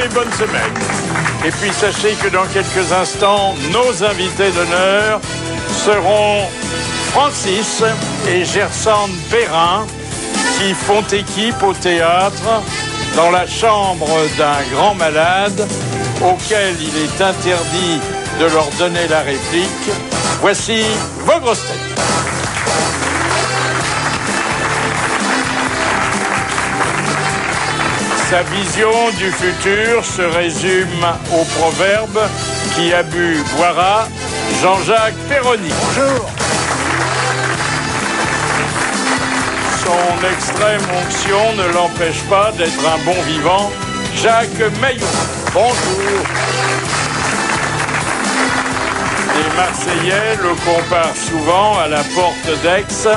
et bonne semaine. Et puis sachez que dans quelques instants, nos invités d'honneur seront Francis et Gersande Perrin qui font équipe au théâtre dans la chambre d'un grand malade auquel il est interdit de leur donner la réplique. Voici vos grosses têtes. Sa vision du futur se résume au proverbe « Qui a bu boira », Jean-Jacques Perroni. Bonjour. Son extrême onction ne l'empêche pas d'être un bon vivant, Jacques Maillot. Bonjour. Les Marseillais le comparent souvent à la porte d'Aix,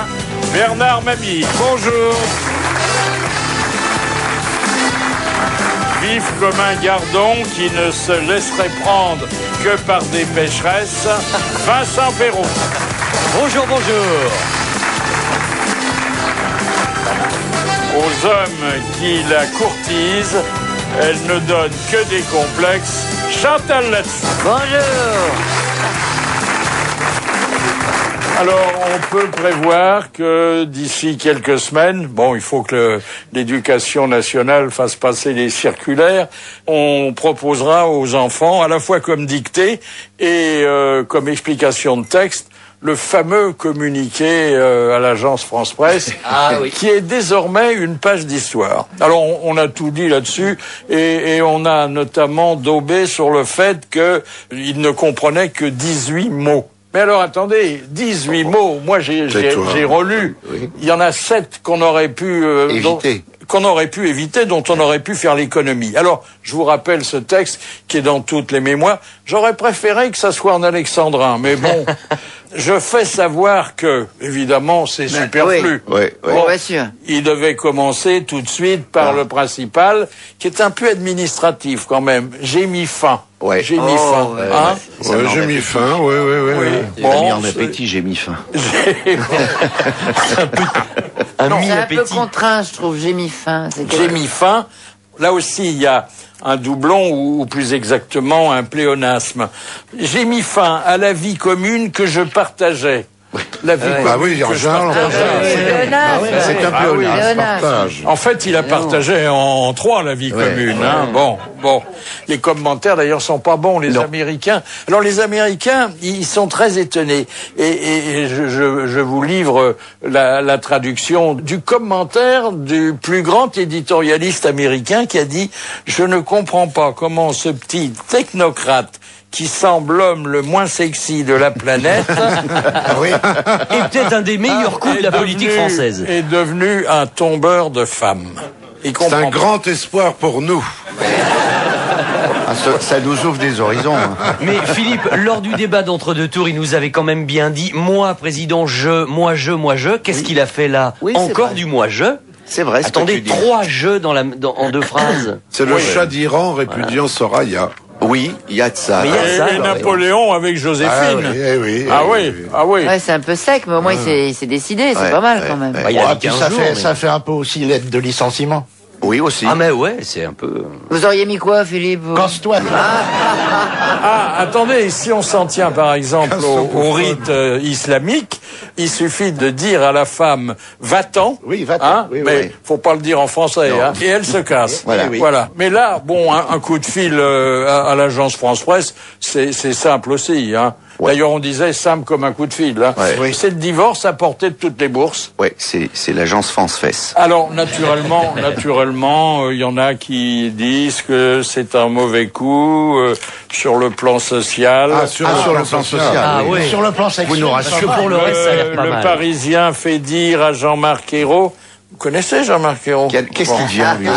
Bernard Mabille. Bonjour. Vif comme un gardon qui ne se laisserait prendre que par des pécheresses, Vincent Perrault. Bonjour, bonjour. Aux hommes qui la courtisent, elle ne donne que des complexes, Chantal là-dessus. Bonjour. Alors, on peut prévoir que d'ici quelques semaines, bon, il faut que l'éducation nationale fasse passer les circulaires, on proposera aux enfants, à la fois comme dictée et comme explication de texte, le fameux communiqué à l'agence France Presse, qui est désormais une page d'histoire. Alors, on a tout dit là-dessus, et on a notamment daubé sur le fait qu'il ne comprenait que 18 mots. Mais alors, attendez, 18 mots, moi j'ai relu, oui. Il y en a 7 qu'on aurait pu éviter, dont on aurait pu faire l'économie. Alors, je vous rappelle ce texte qui est dans toutes les mémoires. J'aurais préféré que ça soit en alexandrin, mais bon, je fais savoir que, évidemment, c'est superflu. Oui, bon, bien sûr. Il devait commencer tout de suite par le principal, qui est un peu administratif quand même. J'ai mis fin. Ouais. J'ai mis fin. Hein j'ai mis fin, oui. Bon, mis en appétit, j'ai mis faim. C'est un peu contraint, je trouve. J'ai mis faim. J'ai mis faim. Là aussi, il y a un doublon ou plus exactement un pléonasme. J'ai mis fin à la vie commune que je partageais. La vie commune que je partageais. C'est un pléonasme, partage. En fait, il a partagé en 3 la vie commune. Hein. Bon. Les commentaires, d'ailleurs, sont pas bons, les Américains. Alors, les Américains, ils sont très étonnés. Et je vous livre la traduction du commentaire du plus grand éditorialiste américain qui a dit « Je ne comprends pas comment ce petit technocrate qui semble l'homme le moins sexy de la planète, et peut-être un des meilleurs coups de la politique française, est devenu un tombeur de femmes. C'est un grand espoir pour nous. Ça nous ouvre des horizons. Mais Philippe, lors du débat d'entre-deux tours, il nous avait quand même bien dit « Moi, président, moi, je ». Qu'est-ce qu'il a fait là? Encore du « moi, je ». C'est vrai. Attendez, 3 jeux en 2 phrases. C'est le chat d'Iran répudiant Soraya. Oui, il y a de ça. Et Napoléon avec Joséphine. Ah oui. Ouais, c'est un peu sec, mais au moins il s'est décidé, c'est pas mal quand même. Ça fait un peu aussi lettre de licenciement. Oui, aussi. Ah, mais ouais, c'est un peu... Vous auriez mis quoi, Philippe? Casse-toi. Attendez, si on s'en tient par exemple au rite islamique, il suffit de dire à la femme « va-t'en », hein, mais faut pas le dire en français, hein, et elle se casse. Voilà. Mais là, bon, un coup de fil à l'agence France Presse, c'est simple aussi, hein. D'ailleurs, on disait simple comme un coup de fil. Hein. C'est le divorce à portée de toutes les bourses. Oui, c'est l'agence France Fesse. Alors, naturellement, il y en a qui disent que c'est un mauvais coup sur le plan social. Sur le plan social. Oui. Sur le plan sexuel. Vous nous rassurez, pour le reste, ça a l'air pas mal. Le Parisien fait dire à Jean-Marc Ayrault. Vous connaissez Jean-Marc Ayrault? Qu'est-ce qu'il vient, lui?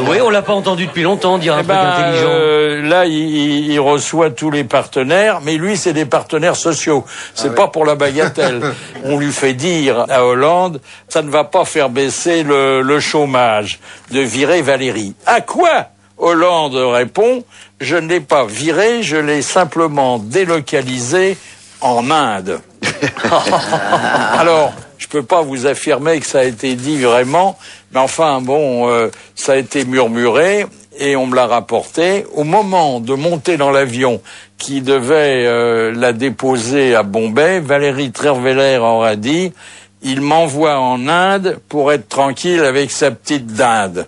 Oui, on l'a pas entendu depuis longtemps dire un truc intelligent. Là, il reçoit tous les partenaires, mais lui, c'est des partenaires sociaux. C'est pas pour la bagatelle. On lui fait dire à Hollande, ça ne va pas faire baisser le chômage de virer Valérie. À quoi Hollande répond, je ne l'ai pas viré, je l'ai simplement délocalisé en Inde. Alors, je peux pas vous affirmer que ça a été dit vraiment, mais enfin bon, ça a été murmuré. et on me l'a rapporté. Au moment de monter dans l'avion qui devait la déposer à Bombay, Valérie Trierweiler aura dit « Il m'envoie en Inde pour être tranquille avec sa petite dinde ».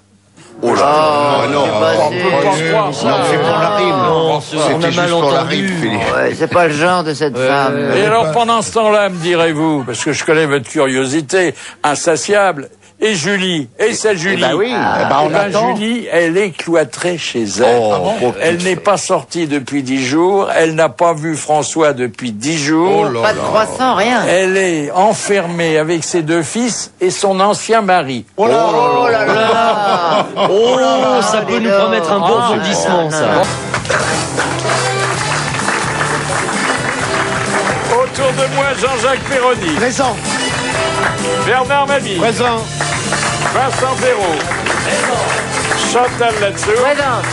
Oh là, non, on peut pas croire ça. C'est pour la rime. Non, on a mal entendu. Ouais, c'est pas le genre de cette femme. Et alors, pendant ce temps-là, me direz-vous, parce que je connais votre curiosité insatiable, et Julie, et c'est Julie. Eh ben oui, on attend. Julie, elle est cloîtrée chez elle. Elle n'est pas sortie depuis 10 jours. Elle n'a pas vu François depuis 10 jours. Pas de croissant, rien. Elle est enfermée avec ses 2 fils et son ancien mari. Oh là là. Oh, ça peut nous promettre un bon rebondissement, ça. Autour de moi, Jean-Jacques Perroni. Présent. Bernard Mabie. Présent. Vincent Perrault. Chantal Latsou. Présente.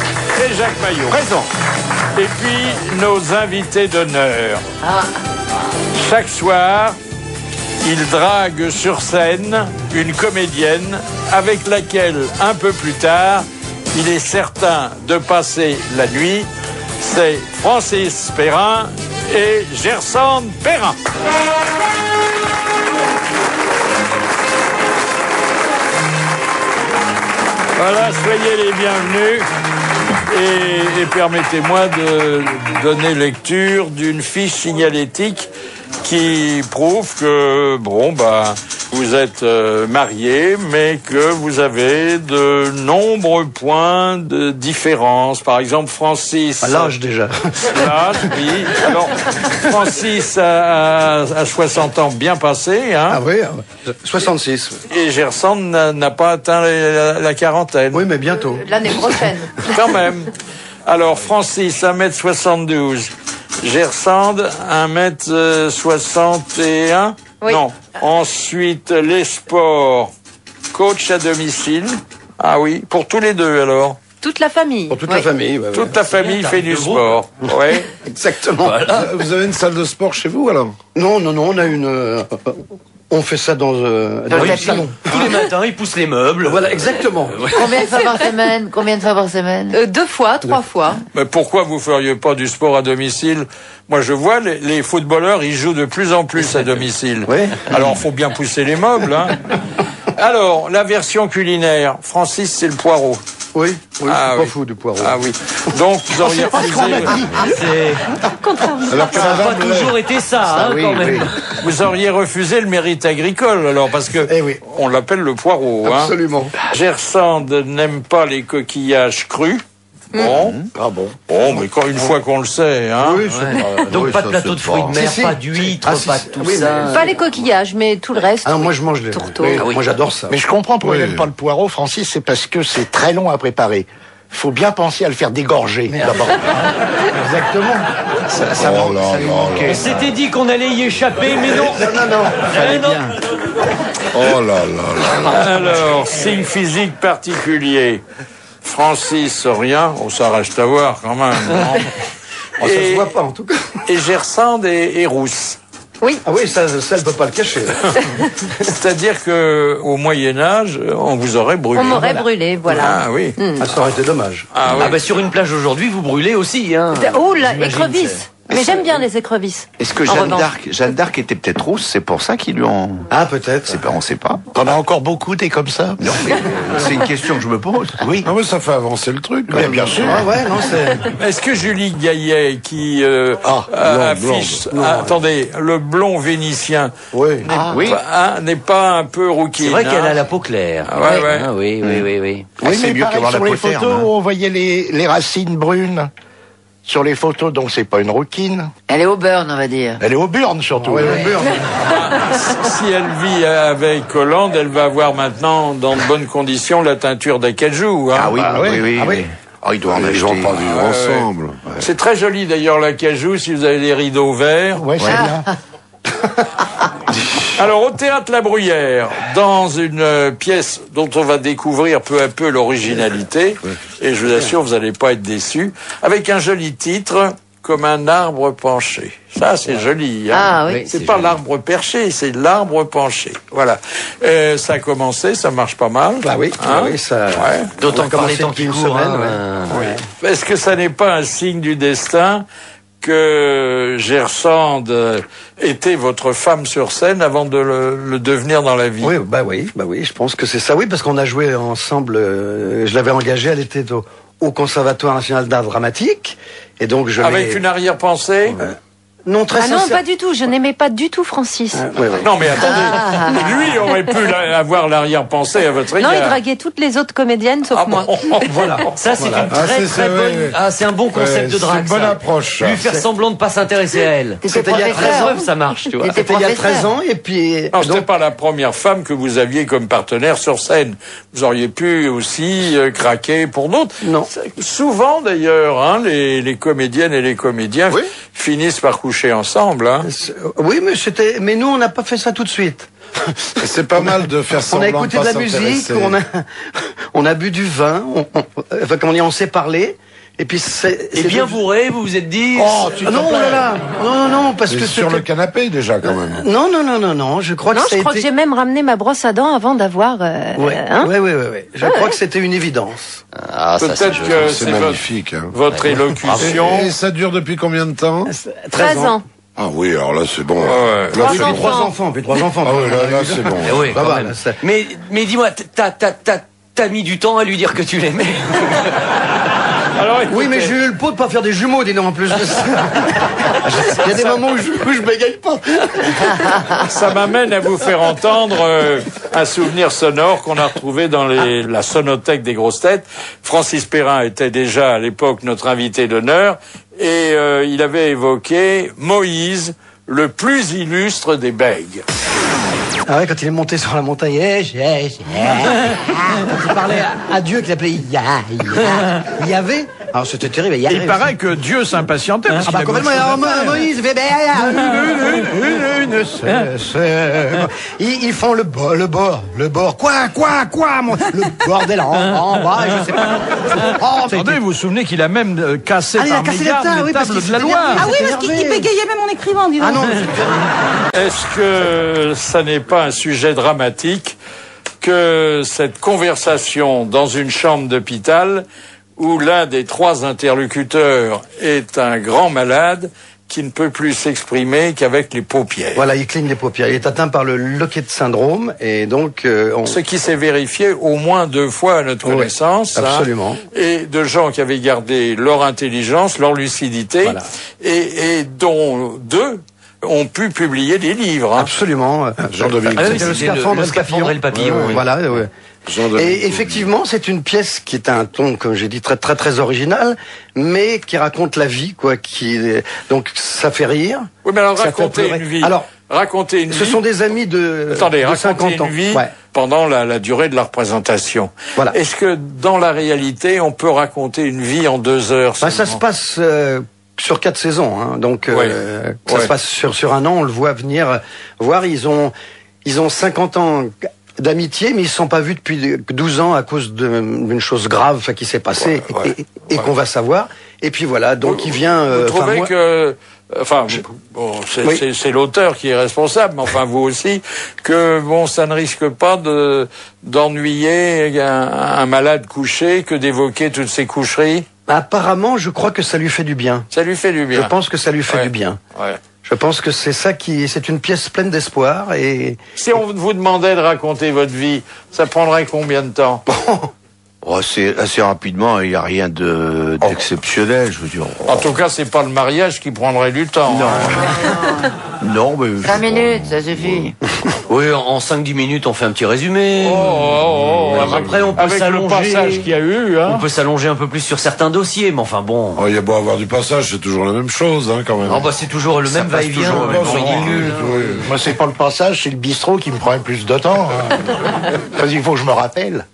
Et Jacques Maillot. Présent. Et puis, nos invités d'honneur. Chaque soir, ils draguent sur scène une comédienne avec laquelle, un peu plus tard, il est certain de passer la nuit. C'est Francis Perrin et Gersande Perrin. Voilà, soyez les bienvenus et permettez-moi de donner lecture d'une fiche signalétique qui prouve que, vous êtes mariés, mais que vous avez de nombreux points de différence. Par exemple, Francis... À l'âge déjà. L'âge, oui. Alors, Francis a 60 ans bien passé, hein. Ah oui, 66. Et Gersande n'a pas atteint la quarantaine. Oui, mais bientôt. L'année prochaine. Quand même. Alors, Francis, 1m72. Gersande, 1m61. Oui. Non. Ensuite, les sports. Coach à domicile. Ah oui, pour tous les deux, alors. Toute la famille. Pour toute la famille. Ouais, Toute la famille fait du sport. Oui. Exactement. Vous avez une salle de sport chez vous, alors? Non, on a une... on fait ça dans le le salon. Tous les matins, ils poussent les meubles. Voilà, exactement. Combien de fois par semaine? 2 fois, 3 fois. Mais pourquoi vous feriez pas du sport à domicile? Moi, je vois les footballeurs, ils jouent de plus en plus à domicile. Oui. Alors, faut bien pousser les meubles, hein. Alors, la version culinaire. Francis, c'est le poireau. Oui, Ah je suis pas oui. fou du poireau. Ah oui. Donc, vous auriez refusé... Alors que Ça n'a pas madame, toujours été ça, oui, quand même. oui. Vous auriez refusé le mérite agricole, alors, parce que Eh oui. on l'appelle le poireau, hein. Absolument. Gersande n'aime pas les coquillages crus. Bon. Ah bon. Bon, mais une fois qu'on le sait, hein. Oui, c'est pas... Donc oui, pas ça, de plateau c'est de fruits de mer, Si, si. pas d'huîtres, Ah, si, pas si. de tout Oui, ça. Pas les coquillages, mais tout le reste. Ah non, moi je mange les... Tourteau. Oui, Ah oui. Moi j'adore ça. Mais je comprends pourquoi Oui. il n'aime pas le poireau, Francis, c'est parce que c'est très long à préparer. Il faut bien penser à le faire dégorger d'abord. Exactement. Ça Oh là lui là manquait. On s'était dit qu'on allait y échapper, mais non. Non. Eh non. Oh là là. Alors, signe physique particulier. Francis, rien. Oh, ça reste à voir quand même. non Oh, ça se voit pas en tout cas. Et Gersande est rousse. Ah oui, ça elle peut pas le cacher. C'est-à-dire que au Moyen Âge, on vous aurait brûlé. On m'aurait brûlé, voilà. Ah oui. Ah, ça aurait été dommage. Ah oui. Ah bah sur une plage aujourd'hui, vous brûlez aussi, hein. Oh, la J'imagine, écrevisses. Mais j'aime bien les écrevisses. Est-ce que En revanche. Jeanne d'Arc était peut-être rousse, c'est pour ça qu'ils lui ont... Ah peut-être. On sait pas. T'en as encore beaucoup des comme ça? Non, mais c'est une question que je me pose. Oui. Ah oui, ça fait avancer le truc. quand Mais même. bien sûr. Ah ouais, non, c'est... Est-ce que Julie Gaillet, qui affiche, blonde. attendez, le blond vénitien, Oui. Oui. n'est pas un peu rouquine? C'est vrai qu'elle a hein la peau claire. Ah ouais, ouais. Ah oui. Oui, c'est mais mieux pareil, qu'avoir la sur les peau terne, photos, hein. on voyait les racines brunes. Sur les photos, donc c'est pas une rouquine. Elle est au burn, on va dire. Elle est au burn surtout. Ouais, le beurre. Si elle vit avec Hollande, elle va avoir maintenant, dans de bonnes conditions, la teinture d'acajou. Hein. Ah oui, Bah oui. oui. Ah oui. Oh, il doit en Ils acheter. vont pas vivre ensemble. Ouais. C'est très joli d'ailleurs l'acajou si vous avez les rideaux verts. Ouais, c'est bien. Alors au théâtre La Bruyère, dans une pièce dont on va découvrir peu à peu l'originalité, et je vous assure vous n'allez pas être déçus, avec un joli titre, comme un arbre penché. Ça, c'est joli. Hein. Ah oui. C'est pas l'arbre perché, c'est l'arbre penché. Voilà. Ça a commencé, ça marche pas mal. Bah oui, Hein oui, ça. Ouais. D'autant On a que par les commencé temps depuis qui une courent, semaine, hein, ouais. Est-ce que ça n'est pas un signe du destin que Gersande était votre femme sur scène avant de le devenir dans la vie? Oui, bah oui, je pense que c'est ça. Oui, parce qu'on a joué ensemble. Je l'avais engagé, elle était au Conservatoire National d'Art Dramatique, et donc je Avec une arrière-pensée? Non, très Ah non, sincère. pas du tout. Je n'aimais pas du tout Francis. Oui, oui. Non, mais attendez. Lui aurait pu avoir l'arrière-pensée à votre Non, égard. il draguait toutes les autres comédiennes sauf Ah moi. bon. Voilà. Ça, c'est une Ah, très c'est bonne. ouais. Ah, c'est un bon concept de C'est drague. une bonne ça. approche. ça. Lui faire semblant de pas s'intéresser à elle. T'étais il y a 13 professeur. Preuve, ça marche, tu vois. T'étais C'était il y a 13 professeur. ans, et puis. Non, c'était donc, pas la première femme que vous aviez comme partenaire sur scène. Vous auriez pu aussi craquer pour d'autres. Non. Souvent, d'ailleurs, hein, les comédiennes et les comédiens Oui. finissent par coucher ensemble. Hein. Oui, mais nous, on n'a pas fait ça tout de suite. C'est pas mal de faire On semblant a écouté de de pas la musique, s'intéresser. on a bu du vin, enfin, comment dire, on s'est parlé, et puis Et bien bourré, vous vous êtes dit. non, oh là là, non, parce C'est que sur le c'était- canapé déjà quand même. Non, je crois Non, que ça je a crois que été... j'ai même ramené ma brosse à dents avant d'avoir. Ouais. Hein Je crois que c'était une évidence. Ah, ça, c'est Peut-être joli. que C'est c'est magnifique. Hein. votre élocution. Et ça dure depuis combien de temps? 13 ans. Ah oui, alors là c'est bon. Ouais. Là, Trois c'est enfants. bon. Puis 3 enfants. Ah oui, là c'est bon. Eh oui, Ça quand va, même. là, ça- Mais dis-moi, t'as mis du temps à lui dire que tu l'aimais. Alors, Oui, mais écoutez, j'ai eu le pot de pas faire des jumeaux, dis donc, en plus de ça. Il y a des moments où je bégaye pas. ça m'amène à vous faire entendre un souvenir sonore qu'on a retrouvé dans la sonothèque des grosses têtes. Francis Perrin était déjà à l'époque notre invité d'honneur et il avait évoqué Moïse, le plus illustre des bègues. Ah ouais, quand il est monté sur la montagne, quand il parlait à Dieu, qu'il appelait Yahvé. Alors c'était terrible. Il paraît que Dieu s'impatientait. parce Ah qu'il bah avait complètement. autre chose à Alors, faire. Moïse fait ils font le bord. Quoi, le bordel en bas, je sais pas. Oh, Attendez, vous vous souvenez qu'il a même cassé Ah, il a par cassé les mégarde tables, les oui, parce tables qu'il de la s'était loi. énervé. Ah oui, parce qu'il bégayait même en écrivant, dis donc. Ah non, Est-ce que ça n'est pas un sujet dramatique que cette conversation dans une chambre d'hôpital où l'un des 3 interlocuteurs est un grand malade qui ne peut plus s'exprimer qu'avec les paupières? voilà, il cligne les paupières. Il est atteint par le Lockett syndrome, et donc Ce qui s'est vérifié au moins 2 fois à notre Oui, connaissance. absolument. Et de gens qui avaient gardé leur intelligence, leur lucidité, Voilà. et dont 2 ont pu publier des livres. Hein. Absolument. Jean-Dominique. Ah oui, C'était le c'était scaphandre le et le papillon. scaphandre et le papillon, oui. Voilà. Ouais. Jean-Dominique. Et effectivement, c'est une pièce qui est un ton, comme j'ai dit, très très très original, mais qui raconte la vie, quoi. Donc ça fait rire. Oui, mais alors Ça fait racontez pleurer. une vie. Alors, Racontez une ce vie. sont des amis de Attendez, de racontez 50 ans. une vie Ouais. pendant la durée de la représentation. Voilà. Est-ce que dans la réalité, on peut raconter une vie en 2 heures Bah, ça se seulement? passe sur 4 saisons, hein. Donc ça Ouais. se passe sur un an. On le voit venir. Voir, ils ont 50 ans d'amitié, mais ils se sont pas vus depuis 12 ans à cause d'une chose grave, enfin, qui s'est passée et qu'on va savoir. Et puis voilà, donc il vient. Vous enfin, trouvez moi- que... Enfin, bon, Oui. c'est l'auteur qui est responsable, mais enfin vous aussi, que bon, ça ne risque pas d'ennuyer un malade couché que d'évoquer toutes ces coucheries. Apparemment, je crois que ça lui fait du bien. Ça lui fait du bien. Je pense que ça lui fait Ouais. du bien. Ouais. Je pense que c'est ça c'est une pièce pleine d'espoir et Si on vous demandait de raconter votre vie, ça prendrait combien de temps? Oh, c'est assez rapidement, il n'y a rien d'exceptionnel, je veux dire. En tout cas, c'est pas le mariage qui prendrait du temps. hein. Non, mais... 5 minutes, ça suffit. Oui, en 5-10 minutes, on fait un petit résumé. Après, on peut avec le s'allonger. passage qu'il y a eu. Hein. On peut s'allonger un peu plus sur certains dossiers, mais enfin bon. Oh, il y a beau avoir du passage, c'est toujours la même chose, hein, quand même. Oh, bah, c'est toujours le même passe va-et-vient. toujours au même Bon, il est nul. Moi, c'est pas le passage, c'est le bistrot qui me prend plus de temps. Hein. Parce qu'il faut que je me rappelle.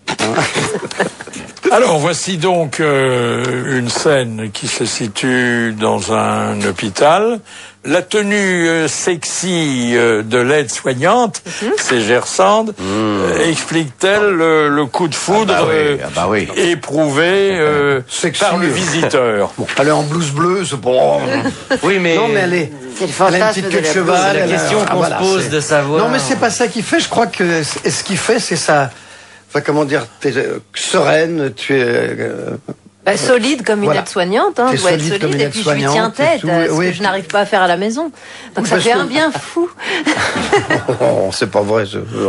Alors, voici donc une scène qui se situe dans un hôpital. La tenue sexy de l'aide-soignante, c'est Gersande, explique-t-elle le coup de foudre éprouvé par le visiteur. Bon, elle est en blouse bleue, c'est bon. Oui, mais... Non, mais elle est... C'est le Elle a une fantasme petite de queue de la cheval. C'est la question qu'on se pose c'est- de savoir. Non, mais c'est pas ça qui fait. Je crois que ce qui fait, c'est ça. Enfin, comment dire, t'es sereine, tu es. Solide comme une Voilà. aide-soignante, hein, T'es doit être solide comme solide. une Et puis je lui tiens aide-soignante et tête, tout, ce oui. que je n'arrive pas à faire à la maison. Donc ça Parce fait que- un bien fou. Oh, c'est pas vrai.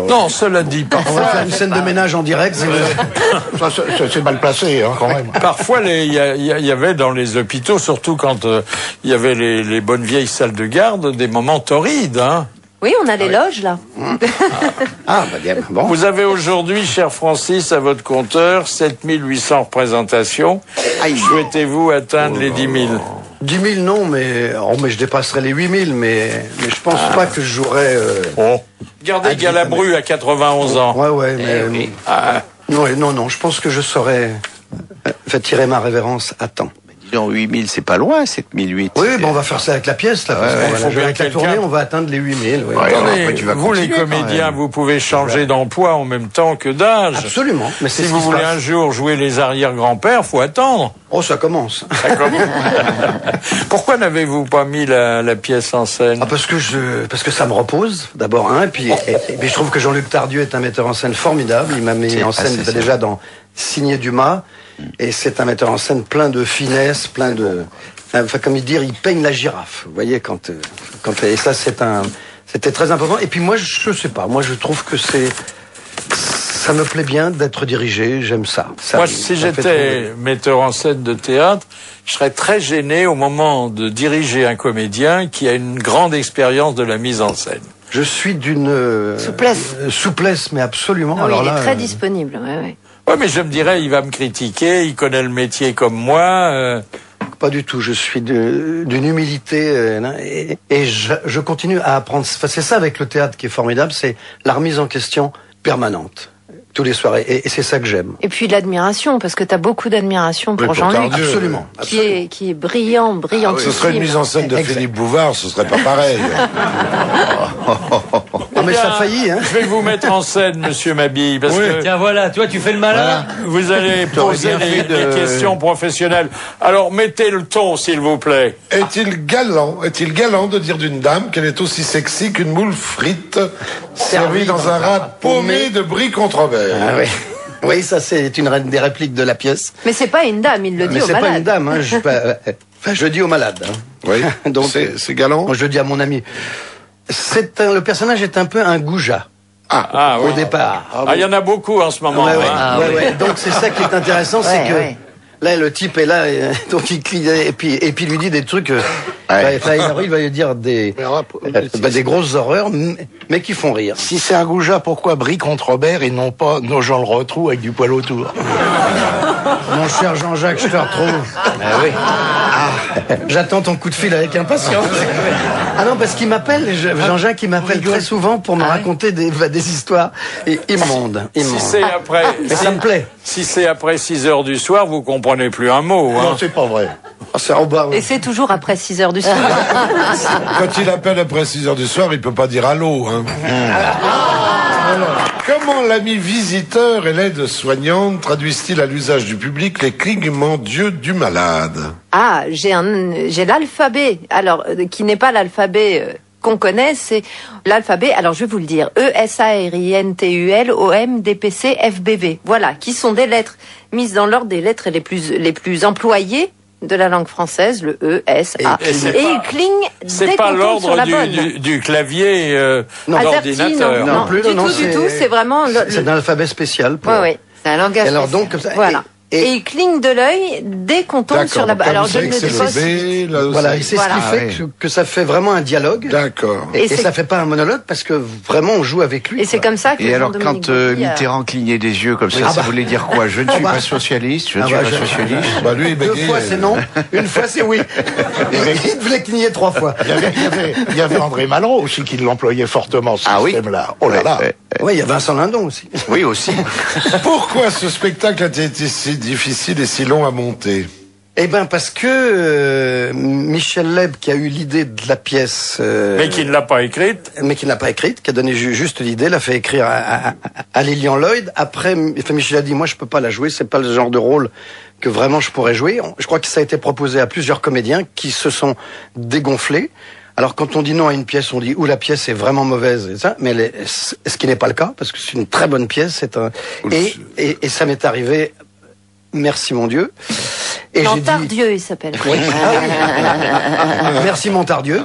Non, cela dit, On va parfois, faire une scène de ménage en direct. C'est mal placé, hein, quand même. parfois il y avait dans les hôpitaux, surtout quand il y avait les bonnes vieilles salles de garde, des moments torrides. Hein. Oui, on a les loges là. Ah, bah bien, bon. Vous avez aujourd'hui, cher Francis, à votre compteur, 7800 représentations. Souhaitez-vous atteindre les 10 000? 10 000, non, mais je dépasserai les 8 000, mais je pense pas que je jouerai. Regardez Galabru à 91 ans. Ouais, mais. Non, je pense que je saurais tirer ma révérence à temps. Disons 8000, c'est pas loin, 7008. Oui, bon, on va faire ça avec la pièce, là, parce qu'on va faut la jouer bien avec la quelqu'un. tournée, on va atteindre les 8 000. Oui. Ouais. Attendez, après, tu vas vous les continuer, quand comédiens, même. vous pouvez changer d'emploi en même temps que d'âge. Absolument, mais c'est Si ce vous qui se voulez passe. un jour jouer les arrière-grands-pères, faut attendre. Oh, ça commence. Ça commence. Pourquoi n'avez-vous pas mis la pièce en scène? Ah, parce que ça me repose, d'abord, et puis je trouve que Jean-Luc Tardieu est un metteur en scène formidable. Il m'a mis en scène déjà dans Signé Dumas, et c'est un metteur en scène plein de finesse, plein de... Enfin, comme dire, il peigne la girafe. Vous voyez, et ça, c'était très important. Et puis moi, je sais pas, moi je trouve que ça me plaît bien d'être dirigé, j'aime ça. Moi, si j'étais metteur en scène de théâtre, je serais très gêné au moment de diriger un comédien qui a une grande expérience de la mise en scène. Je suis d'une souplesse, mais absolument. Ah oui, Alors il là, est très disponible. Ouais. Ouais, mais je me dirais, il va me critiquer, il connaît le métier comme moi. Pas du tout. Je suis d'une humilité et je continue à apprendre. Enfin, c'est ça avec le théâtre qui est formidable, c'est la remise en question permanente. Tous les soirs. Et c'est ça que j'aime. Et puis l'admiration, parce que tu as beaucoup d'admiration pour Jean-Luc, Absolument. qui est brillant. Ce serait une mise en scène de Philippe Bouvard, ce serait pas pareil. Oh, mais ça a failli, hein. Je vais vous mettre en scène, monsieur Mabille, parce que Tiens, voilà, toi, tu fais le malin. vous allez poser bien fait des questions professionnelles. Alors, mettez le ton, s'il vous plaît. Est-il galant de dire d'une dame qu'elle est aussi sexy qu'une moule frite servie dans un rat paumé de brie contre verre? Ah oui. Oui, ça c'est une des répliques de la pièce. Mais c'est pas une dame, il le dit Mais au c'est pas une malade. dame, hein. Je dis au malade. Hein. Oui. Donc C'est galant. moi, je dis à mon ami. Le personnage est un peu un goujat Ah, oui. au départ. Ah, il y en a beaucoup en ce moment. Ouais, ouais. hein. Ouais. Donc c'est ça qui est intéressant, c'est que ouais. là le type est là, donc il crie et puis il lui dit des trucs. Il va lui dire des grosses horreurs, mais qui font rire. Si c'est un goujat, pourquoi Brie contre Robert et non pas nos gens le retrouvent avec du poil autour? Mon cher Jean-Jacques, je te retrouve. J'attends ton coup de fil avec impatience. Ah non, parce qu'il m'appelle, Jean-Jacques, il m'appelle très souvent pour me raconter des histoires immondes. Si c'est après, Mais ça me plaît. si c'est après 6 heures du soir, vous comprenez plus un mot. Hein. Non, c'est pas vrai. Ah, c'est en bas. Et c'est toujours après 6 heures du soir. Quand il appelle après 6 heures du soir, il peut pas dire allô. Hein. Alors, comment l'ami visiteur et l'aide-soignante traduisent-ils à l'usage du public les clignements d'yeux du malade? Ah, j'ai l'alphabet. Alors, qui n'est pas l'alphabet qu'on connaît, c'est l'alphabet. Alors, je vais vous le dire. ESARINTULOMDPCFBV. Voilà, qui sont des lettres mises dans l'ordre des lettres les plus employées de la langue française, le E, S, A. Et c'est Et pas- il cligne C'est dès pas qu'on tombe sur l'ordre la bonne. du clavier AZERTY, d'ordinateur. non, Non plus, du non, tout, c'est- du tout. C'est vraiment... C'est un alphabet spécial. Ouais, ouais. C'est un langage. Et alors spécial. donc comme ça. Voilà. Et Et il cligne de l'œil dès qu'on tombe sur la donc bonne. là, Alors, vous je ne savez le que dis c'est pas. le B, là aussi. voilà, et c'est Voilà. ce qui fait que ça fait vraiment un dialogue. D'accord. Et Et c'est- ça fait pas un monologue parce que vraiment on joue avec lui. Et c'est quoi. comme ça que Et alors, Jean-Dominique quand Baudy a- Mitterrand clignait des yeux comme ça, Ah ça bah. voulait dire quoi? Je ne suis bah. pas socialiste, je ne Ah suis bah, pas socialiste. Bah lui, il Deux bégayait. fois c'est non, une fois c'est oui. Il devait cligner 3 fois. Il y avait André Malraux aussi qui l'employait fortement, ce Ah oui. système-là. Oh là là. Oui, il y a Vincent Lindon aussi. Oui, aussi. Pourquoi ce spectacle a été si difficile et si long à monter? Eh ben parce que Michel Leb, qui a eu l'idée de la pièce, Mais qui ne l'a pas écrite. qui a donné juste l'idée, l'a fait écrire à Lillian Lloyd. Après, Michel a dit, moi je peux pas la jouer, c'est pas le genre de rôle que vraiment je pourrais jouer. Je crois que ça a été proposé à plusieurs comédiens qui se sont dégonflés. Alors quand on dit non à une pièce, on dit la pièce est vraiment mauvaise, et ça, mais ce qui n'est pas le cas, parce que c'est une très bonne pièce. Et ça m'est arrivé, merci mon Dieu. Et Montardieu, il s'appelle. Oui. Merci Montardieu.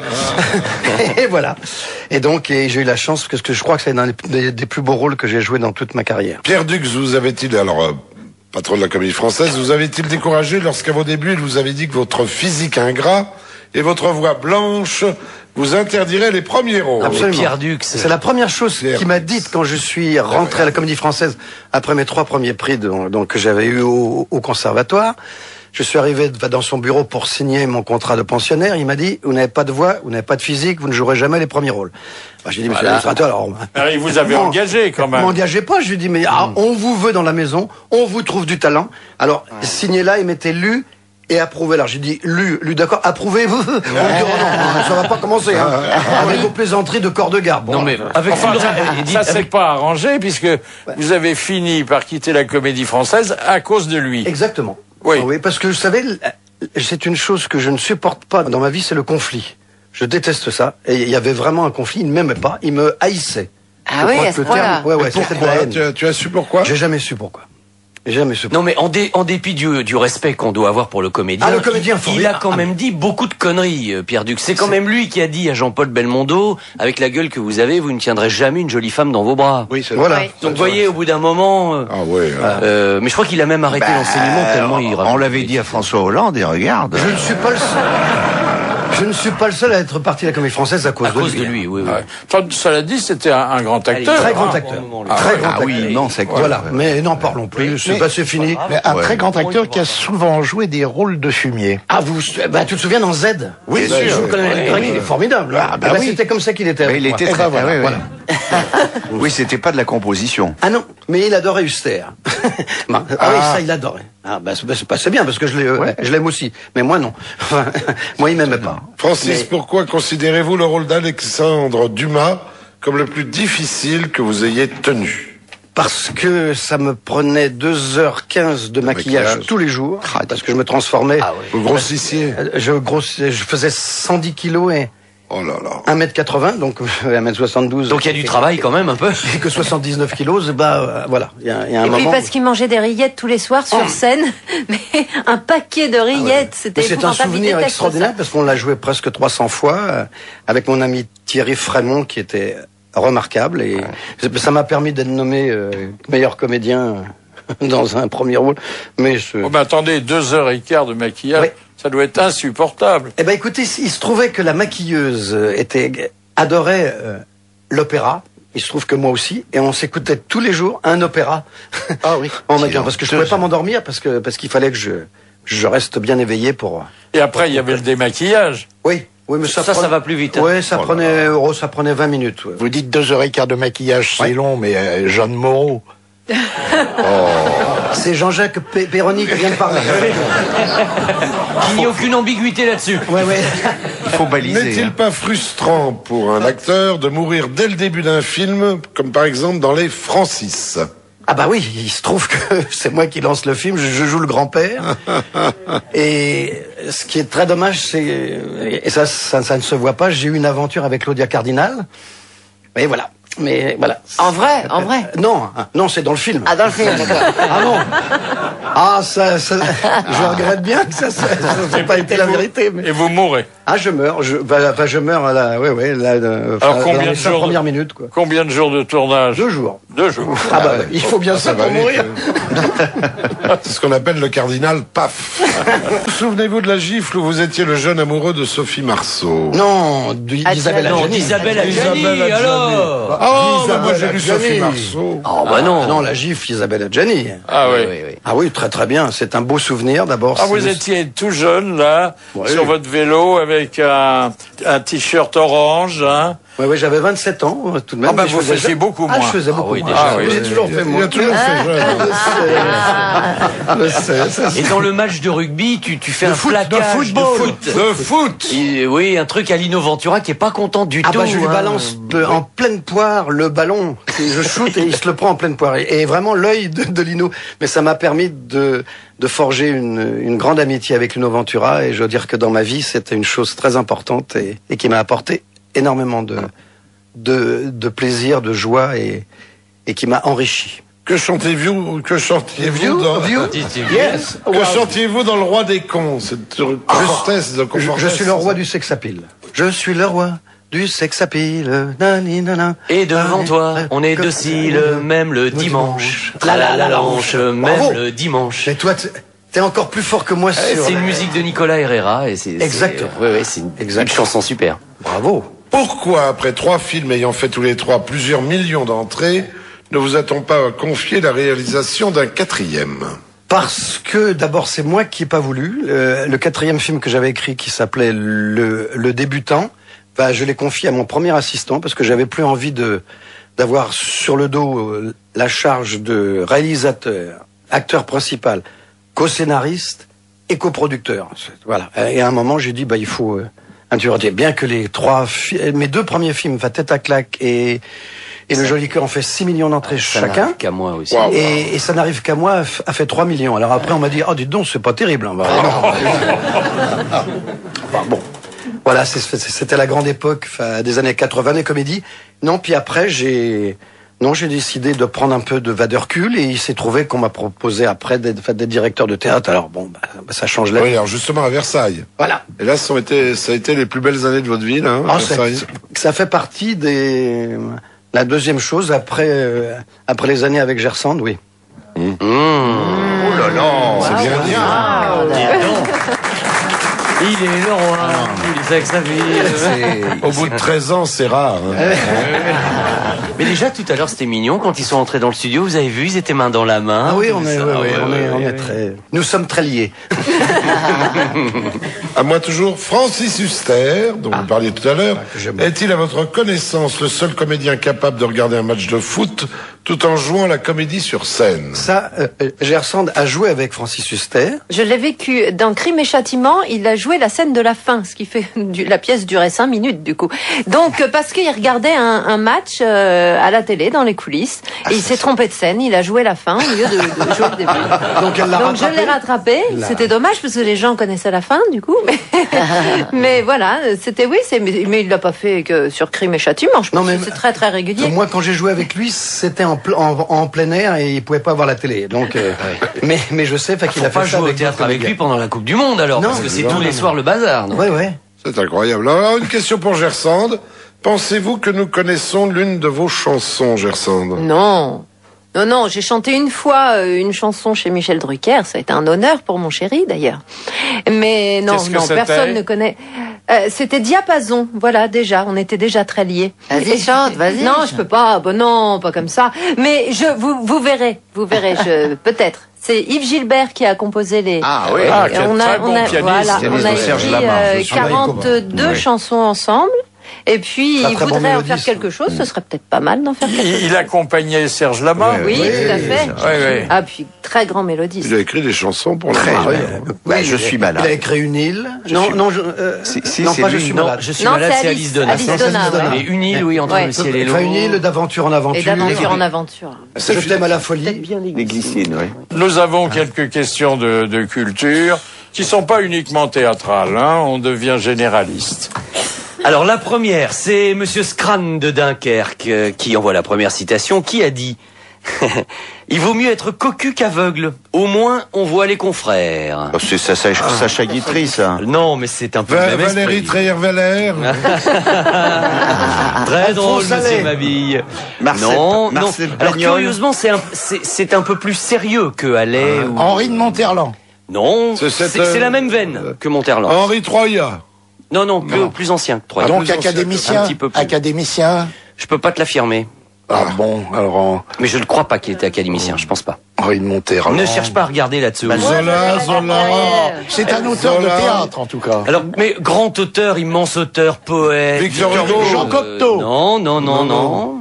Et voilà. Et donc, j'ai eu la chance, parce que je crois que c'est un des plus beaux rôles que j'ai joué dans toute ma carrière. Pierre Dux, vous avait-il, patron de la Comédie Française, vous avait-il découragé lorsqu'à vos débuts, il vous avait dit que votre physique ingrat et votre voix blanche vous interdiraient les premiers rôles? Absolument. Pierre Dux. C'est la première chose qu'il m'a dite quand je suis rentré à la Comédie Française après mes 3 premiers prix que j'avais eu au conservatoire. Je suis arrivé dans son bureau pour signer mon contrat de pensionnaire. Il m'a dit, vous n'avez pas de voix, vous n'avez pas de physique, vous ne jouerez jamais les premiers rôles. J'ai dit, monsieur l'administrateur, alors il vous avait engagé quand même. M'engagez pas, je lui ai dit, mais on vous veut dans la maison, on vous trouve du talent. Alors, signez là et mettez lu et approuvé. Alors j'ai dit, lu d'accord, approuvé. On me dit, non, ça va pas commencer, hein, avec vos plaisanteries de corps de garde. Bon, Non mais avec ça s'est pas arrangé puisque vous avez fini par quitter la Comédie Française à cause de lui. Exactement. Oui. Oui, parce que vous savez, c'est une chose que je ne supporte pas dans ma vie, c'est le conflit. Je déteste ça. Et il y avait vraiment un conflit. Il ne m'aimait pas, il me haïssait. Ah oui, à ce point-là. Ouais, c'était de la haine. Tu as su pourquoi? J'ai jamais su pourquoi. Jamais su. Non mais en dépit du respect qu'on doit avoir pour le comédien, le comédien, il a quand même dit beaucoup de conneries, Pierre Dux. C'est quand même lui qui a dit à Jean-Paul Belmondo, avec la gueule que vous avez, vous ne tiendrez jamais une jolie femme dans vos bras. Oui, c'est Voilà. Oui. Donc vous voyez, au bout d'un moment, mais je crois qu'il a même arrêté l'enseignement tellement il On l'avait dit à François Hollande et regarde. Je ne suis pas le seul. Je ne suis pas le seul à être parti de la Comédie Française à cause de lui. Oui. Ouais. Enfin, cela dit, c'était un grand acteur. Très grand acteur. Très grand acteur. Oui, non, c'est Voilà. Mais n'en parlons plus. C'est fini. Mais un très grand acteur qui a souvent joué des rôles de fumier. Ah, tu te souviens dans Z? Oui, Je sûr. vous connais, il est formidable. Oui. C'était comme ça qu'il était. Mais il était très voilà. voilà. Oui, c'était pas de la composition. Ah non, mais il adorait Huster. Oui, ça, il adorait. C'est bien, parce que je l'aime aussi. Mais moi, non. Enfin, moi, il m'aimait pas. Francis, pourquoi considérez-vous le rôle d'Alexandre Dumas comme le plus difficile que vous ayez tenu? Parce que ça me prenait 2h15 de maquillage tous les jours. Parce que je me transformais. Vous grossissiez? Je faisais 110 kilos et... Oh là là. 1m80, donc 1m72. Donc il y a du travail quand même un peu. Et que 79 kilos, voilà. Il y a un moment. Oui, parce qu'il mangeait des rillettes tous les soirs sur scène. Mais un paquet de rillettes, c'était c'est un souvenir extraordinaire parce qu'on l'a joué presque 300 fois avec mon ami Thierry Frémont qui était remarquable et ça m'a permis d'être nommé meilleur comédien dans un premier rôle. Mais attendez, 2h15 de maquillage. Oui. Ça doit être insupportable. Eh ben, écoutez, il se trouvait que la maquilleuse adorait l'opéra. Il se trouve que moi aussi, et on s'écoutait tous les jours un opéra. Ah oui. En maquillant, parce que je pouvais pas m'endormir parce qu'il fallait que je reste bien éveillé pour. Et après, il y avait le démaquillage. Oui, mais ça va plus vite. Hein. Oui, ça prenait 20 minutes. Ouais. Vous dites 2h15 de maquillage, c'est long, mais Jeanne Moreau. C'est Jean-Jacques Perroni qui vient de parler. Il n'y a aucune ambiguïté là-dessus. Ouais. Il faut baliser. N'est-il pas frustrant pour un acteur de mourir dès le début d'un film, comme par exemple dans Les Francis? Ah bah oui, il se trouve que c'est moi qui lance le film, je joue le grand-père. Et ce qui est très dommage, et ça ne se voit pas, j'ai eu une aventure avec Claudia Cardinal. Et voilà. Mais voilà. En vrai? Non, c'est dans le film. Ah, dans le film, d'accord. Ah non. Ah, ça, je regrette bien que ça n'ait pas été la vérité. Mais... Et vous mourrez. Ah, je meurs. Je meurs à la, alors combien de jours? Première minute, quoi. Combien de jours de tournage? 2 jours. 2 jours. Ah bah, il faut bien ça pour mourir. C'est ce qu'on appelle le cardinal paf. Souvenez-vous de la gifle où vous étiez le jeune amoureux de Sophie Marceau? Non, d'Isabelle Adjani. Non, d'Isabelle Adjani, alors. Oh, bah moi j'ai lu Sophie Marceau. Oh, bah non. Non, la gifle Isabelle Adjani. Ah oui. Ah oui, très très bien. C'est un beau souvenir d'abord. Ah, vous étiez tout jeune là, sur votre vélo avec un t-shirt orange, hein. Ouais, j'avais 27 ans, tout de même. Ah bah vous faisiez beaucoup moins. Ah, je faisais beaucoup moins. déjà, J'ai toujours fait moins. Il a toujours fait jeune. Et dans le match de rugby, tu fais un foot, plaquage de foot. De foot. Oui, un truc à Lino Ventura qui est pas content du tout. Ah bah je lui balance en pleine poire le ballon. Je shoot et il se le prend en pleine poire. Et vraiment l'œil de Lino. Mais ça m'a permis de forger une grande amitié avec Lino Ventura. Et je dois dire que dans ma vie, c'était une chose très importante et qui m'a apporté énormément de plaisir, de joie et qui m'a enrichi. Que chantiez-vous Yes. Que chantiez-vous dans Le Roi des cons? Cette tristesse de Je suis le roi du sex-appeal. Je suis le roi du sex-appeal. Et devant toi, on est docile, même le dimanche. La lanche, même le dimanche. Mais toi, t'es encore plus fort que moi sur... C'est une musique de Nicolas Herrera et c'est Exactement. c'est une chanson super. Bravo. Pourquoi, après 3 films ayant fait tous les 3 plusieurs millions d'entrées, ne vous a-t-on pas confié la réalisation d'un 4e? Parce que d'abord c'est moi qui ai pas voulu. Le 4e film que j'avais écrit qui s'appelait le débutant, je l'ai confié à mon premier assistant parce que j'avais plus envie d'avoir sur le dos la charge de réalisateur, acteur principal, co-scénariste et coproducteur. Voilà. Et à un moment j'ai dit il faut un tueur. Bien que mes 2 premiers films, Tête à claque et Le Joli Cœur ont fait 6 millions d'entrées chacun. Qu'à moi aussi. Et Ça n'arrive qu'à moi a fait 3 millions. Alors après on m'a dit dites donc c'est pas terrible. Hein. Bon. Voilà, c'était la grande époque des années 80 des comédies. Non, puis après j'ai décidé de prendre un peu de va de recul et il s'est trouvé qu'on m'a proposé après d'être directeur de théâtre. Alors ça change la vie. Oui, alors justement à Versailles. Voilà. Et là, ça a été les plus belles années de votre vie, là, Versailles. Ça fait partie la deuxième chose après les années avec Gersand, oui. Oh là là, c'est bien dit. Il est le roi, il sait que sa vie. Au bout de 13 ans, c'est rare. Hein. Mais déjà, tout à l'heure, c'était mignon. Quand ils sont entrés dans le studio, vous avez vu, ils étaient main dans la main. Ah oui, on est très... Nous sommes très liés. À moi toujours, Francis Huster, dont vous parliez tout à l'heure, est-il à votre connaissance le seul comédien capable de regarder un match de foot tout en jouant la comédie sur scène? Ça, Gersand a joué avec Francis Huster. Je l'ai vécu dans Crime et Châtiment. Il a joué la scène de la fin, ce qui fait la pièce durait 5 minutes du coup. Donc parce qu'il regardait un match à la télé dans les coulisses et il s'est trompé de scène. Il a joué la fin au lieu de jouer le début. Donc je l'ai rattrapé. C'était dommage parce que les gens connaissaient la fin du coup. Mais voilà, mais il l'a pas fait que sur Crime et Châtiment. Je pense que c'est très très régulier. Moi quand j'ai joué avec lui, c'était en plein air et il pouvait pas voir la télé. Donc mais je sais qu'il a fait pas jouer au théâtre avec lui pendant la Coupe du Monde alors parce que c'est tous les soirs le bazar. Oui. C'est incroyable. Alors une question pour Gersand. Pensez-vous que nous connaissons l'une de vos chansons, Gersand? Non, j'ai chanté une fois une chanson chez Michel Drucker, ça a été un honneur pour mon chéri d'ailleurs. Mais non, personne ne connaît. C'était Diapason, voilà déjà, on était déjà très liés. Vas-y, chante, vas-y. Non, je peux pas, non, pas comme ça. Mais vous verrez, peut-être. C'est Yves Gilbert qui a composé les... Ah oui, on a écrit 42 chansons ensemble. Et puis, il voudrait en faire quelque chose, ce serait peut-être pas mal d'en faire quelque chose. Il accompagnait Serge Lama. Oui, tout à fait. Oui. Ah, puis, très grand mélodiste. Il a écrit des chansons pour la Oui, je suis malade. Il a écrit Une île. Je suis malade. Je suis malade, c'est Alice Donat. Et Une île, oui, entre le ciel et l'eau. Une île d'aventure en aventure. Et d'aventure en aventure. Je t'aime à la folie. Les glycines, oui. Nous avons quelques questions de culture qui sont pas uniquement théâtrales, hein. On devient généraliste. Alors la première, c'est Monsieur Scran de Dunkerque qui envoie la première citation, qui a dit « Il vaut mieux être cocu qu'aveugle, au moins on voit les confrères. » C'est Sacha Guitry, ça. Non, mais c'est un peu le même Valérie esprit. Treyer-Veller. Très drôle, monsieur Mabille. Non. Alors curieusement, c'est un peu plus sérieux que Allais ou... Henri de Monterland. Non, c'est la même veine que Monterland. Henri Troya. Non, plus ancien que Troya. Donc plus ancien, académicien. un petit peu plus. Académicien. Je peux pas te l'affirmer. Ah bon, alors Mais je ne crois pas qu'il était académicien, je pense pas. Henri de Monterland. Ne cherche pas à regarder là-dessous. Zola. C'est un auteur de théâtre, en tout cas. Alors, mais grand auteur, immense auteur, poète. Victor Hugo. Jean Cocteau. Non.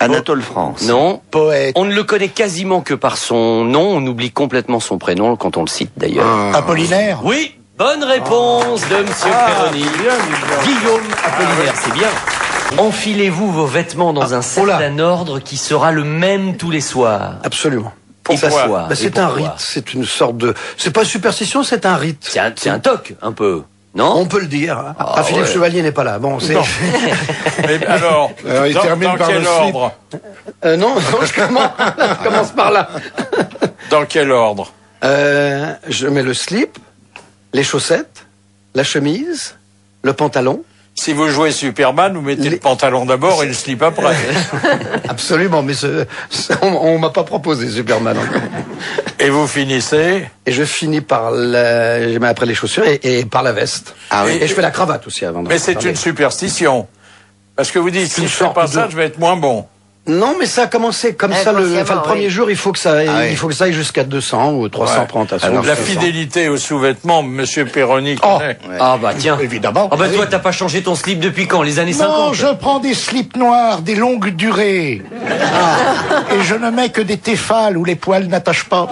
Anatole France. Non. Poète. On ne le connaît quasiment que par son nom, on oublie complètement son prénom quand on le cite d'ailleurs. Apollinaire. Oui, bonne réponse de Monsieur Perroni. Guillaume Apollinaire, c'est bien. Enfilez-vous vos vêtements dans un certain ordre qui sera le même tous les soirs. Absolument. Pourquoi C'est un rite, c'est une sorte de... C'est pas une superstition, c'est un rite. C'est un toc, un peu. Non? On peut le dire. Philippe Chevalier n'est pas là. Bon, c'est... Mais alors, Il termine dans par quel le slip. ordre? non, je commence par là. Dans quel ordre? Je mets le slip, les chaussettes, la chemise, le pantalon. Si vous jouez Superman, vous mettez le pantalon d'abord et le slip après. Absolument, mais on m'a pas proposé Superman. Et vous finissez? Et je finis par je mets après les chaussures et par la veste. Ah oui. Et je fais la cravate aussi avant. Mais c'est une superstition. Parce que vous dites, si une je fais sorte pas ça, de- je vais être moins bon. Non, mais ça a commencé comme ça. Le Inconsciemment, premier oui. jour, il faut que ça, Ah oui. il faut que ça aille jusqu'à 200 ou 300 Ouais. présentations. Alors, la 500. fidélité aux sous-vêtements, Monsieur Perroni connaît. Ah bah tiens. Évidemment. Ah bah toi, t'as pas changé ton slip depuis quand? Les années 50? Non, je prends des slips noirs, des longues durées. Et je ne mets que des téfales où les poils n'attachent pas.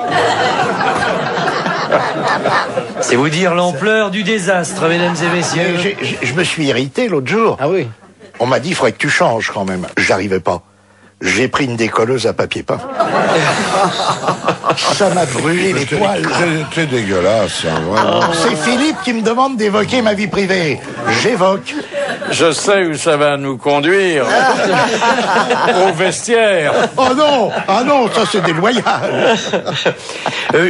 C'est vous dire l'ampleur du désastre, mesdames et messieurs. Je me suis irrité l'autre jour. Ah oui. On m'a dit, il faudrait que tu changes quand même. J'arrivais pas. J'ai pris une décolleuse à papier peint. Ça m'a brûlé les poils. C'est dégueulasse, hein, vraiment. C'est Philippe qui me demande d'évoquer ma vie privée. J'évoque. Je sais où ça va nous conduire. Au vestiaire. Oh non! Ah non, ça c'est déloyal.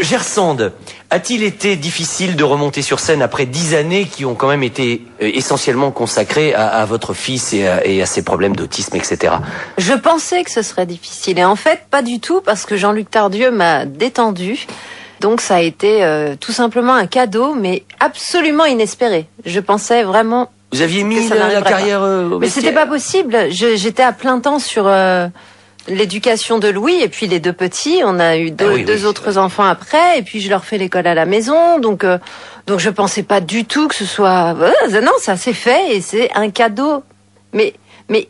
Gersande, a-t-il été difficile de remonter sur scène après 10 années qui ont quand même été essentiellement consacrées à votre fils et à ses problèmes d'autisme, etc. Je pensais que ce serait difficile. Et en fait, pas du tout, parce que Jean-Luc Tardieu m'a détendu. Donc ça a été tout simplement un cadeau, mais absolument inespéré. Je pensais vraiment... Vous aviez mis que ça la n'arriverait carrière au Mais vestiaire. c'était pas possible. J'étais à plein temps sur l'éducation de Louis et puis les deux petits. On a eu deux autres enfants après, et puis je leur fais l'école à la maison. Donc je pensais pas du tout que ce soit... non, ça s'est fait et c'est un cadeau. Mais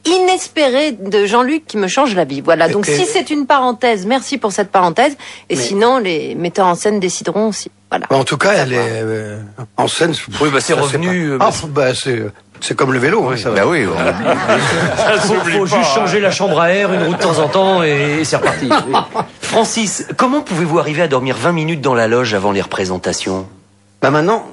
inespéré de Jean-Luc qui me change la vie. Voilà. Donc si c'est une parenthèse, merci pour cette parenthèse. Et sinon, les metteurs en scène décideront aussi. Voilà. En tout cas, elle est en scène. Oui, bah c'est ça, revenu. pas- c'est comme le vélo. Hein, ça va. Bah oui. Faut juste changer la chambre à air une roue de temps en temps et c'est reparti. Francis, comment pouvez-vous arriver à dormir 20 minutes dans la loge avant les représentations? Bah maintenant.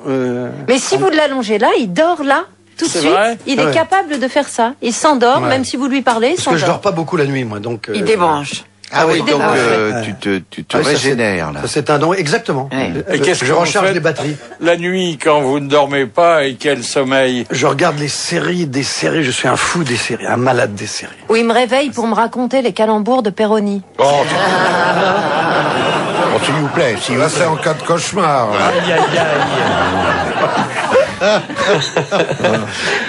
Mais si vous l'allongez là, il dort là. Tout de C'est suite, vrai il est Ouais. capable de faire ça. Il s'endort, Ouais. même si vous lui parlez, il Parce que je s'endort. dors pas beaucoup la nuit, moi. Donc. Il débranche. Ah oui, donc Ah tu te Ah oui, ça, régénères là. Ça, c'est un don, exactement. Ouais. Et qu'est-ce Je que vous recharge faites les batteries. La nuit, quand vous ne dormez pas, et quel sommeil? Je regarde des séries. Je suis un fou des séries, un malade des séries. Où il me réveille pour me raconter les calembours de Perroni. Oh, s'il vous plaît, s'il vous Là, plaît. c'est en cas de cauchemar. hein. Aïe, aïe, aïe.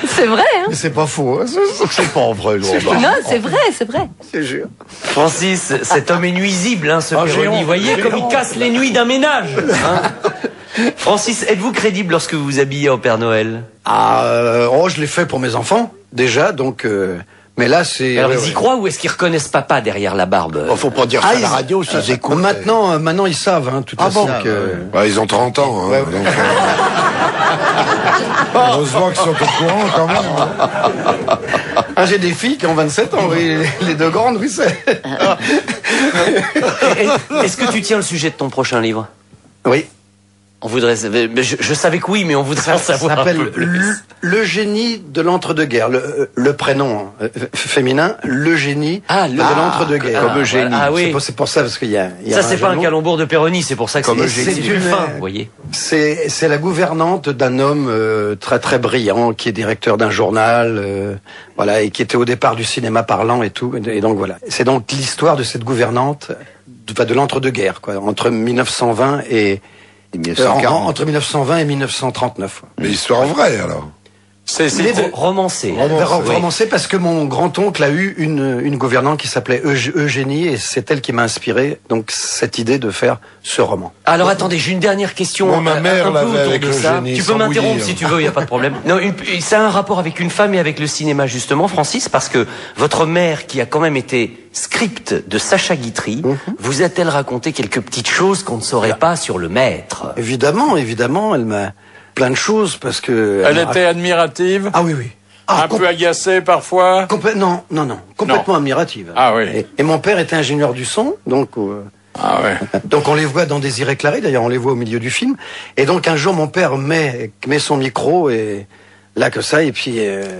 C'est vrai, hein? Mais c'est pas faux. Hein, C'est pas vrai, Laurent. Non, c'est vrai, c'est vrai. je te jure. Francis, cet homme est nuisible, hein, ce Perroni. Vous voyez comme il casse les nuits d'un ménage. Hein. Francis, êtes-vous crédible lorsque vous vous habillez en Père Noël? Je l'ai fait pour mes enfants déjà, donc. Mais là, c'est. Alors ouais, ils y ouais. croient ou est-ce qu'ils reconnaissent papa derrière la barbe? Oh, faut pas dire ça à la radio, Ah, s'ils écoutent. Maintenant, ils savent, hein, de toute façon. Que... Bah, ils ont 30 ans. Hein, Ouais. donc, heureusement qu'ils sont au courant quand même. hein. Ah, j'ai des filles qui ont 27 ans, oui, les deux grandes, oui, c'est. Est-ce que tu tiens le sujet de ton prochain livre? Oui. On voudrait. Je savais que oui, mais on voudrait en Ça savoir un peu s'appelle plus. le génie de l'entre-deux-guerres. Le prénom féminin, le génie de l'entre-deux-guerres. Comme Eugénie. Ah oui. C'est pour ça, parce qu'il y a. Ça, c'est pas un jeu de mots. calembour de Perroni, c'est pour ça que Comme c'est Eugénie. plus C'est une- fin, vous voyez. C'est la gouvernante d'un homme très très brillant qui est directeur d'un journal, voilà, et qui était au départ du cinéma parlant et tout. Et donc voilà. C'est donc l'histoire de cette gouvernante de l'entre-deux-guerres, quoi, entre 1920 et 1940. entre 1920 et 1939. Mais histoire vraie, alors. C'est romancé. Romancé parce que mon grand-oncle a eu une gouvernante qui s'appelait Eugénie et c'est elle qui m'a inspiré donc cette idée de faire ce roman. Alors attendez, j'ai une dernière question. Moi, ma mère un peu l'avait autour avec de ça. Eugénie, Tu peux sans m'interrompre bouillir. si tu veux, il y a pas de problème. Non, ça a un rapport avec une femme et avec le cinéma justement, Francis, parce que votre mère, qui a quand même été script de Sacha Guitry, vous a-t-elle raconté quelques petites choses qu'on ne saurait pas sur le maître? Évidemment, elle m'a plein de choses parce que Elle était admirative, Ah oui, oui. un peu agacée parfois. Non, complètement admirative. Ah oui. Et mon père était ingénieur du son, donc Ah ouais. donc on les voit dans Désiré Claré, d'ailleurs on les voit au milieu du film. Et donc un jour mon père met son micro et là que ça, et puis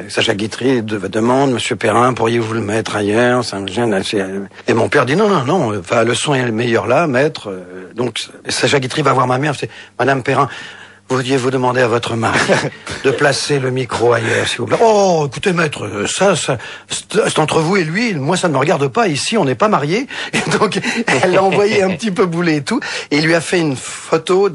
Sacha Guitry demande, Monsieur Perrin, pourriez-vous le mettre ailleurs? Et mon père dit non, enfin le son est meilleur là, maître. Donc Sacha Guitry va voir ma mère, c'est Madame Perrin. Vouliez-vous demander à votre mari de placer le micro ailleurs, s'il vous plaît? Oh, écoutez, maître, ça, c'est entre vous et lui. Moi, ça ne me regarde pas. Ici, on n'est pas mariés. Et donc, elle l'a envoyé un petit peu bouler et tout. Et il lui a fait une photo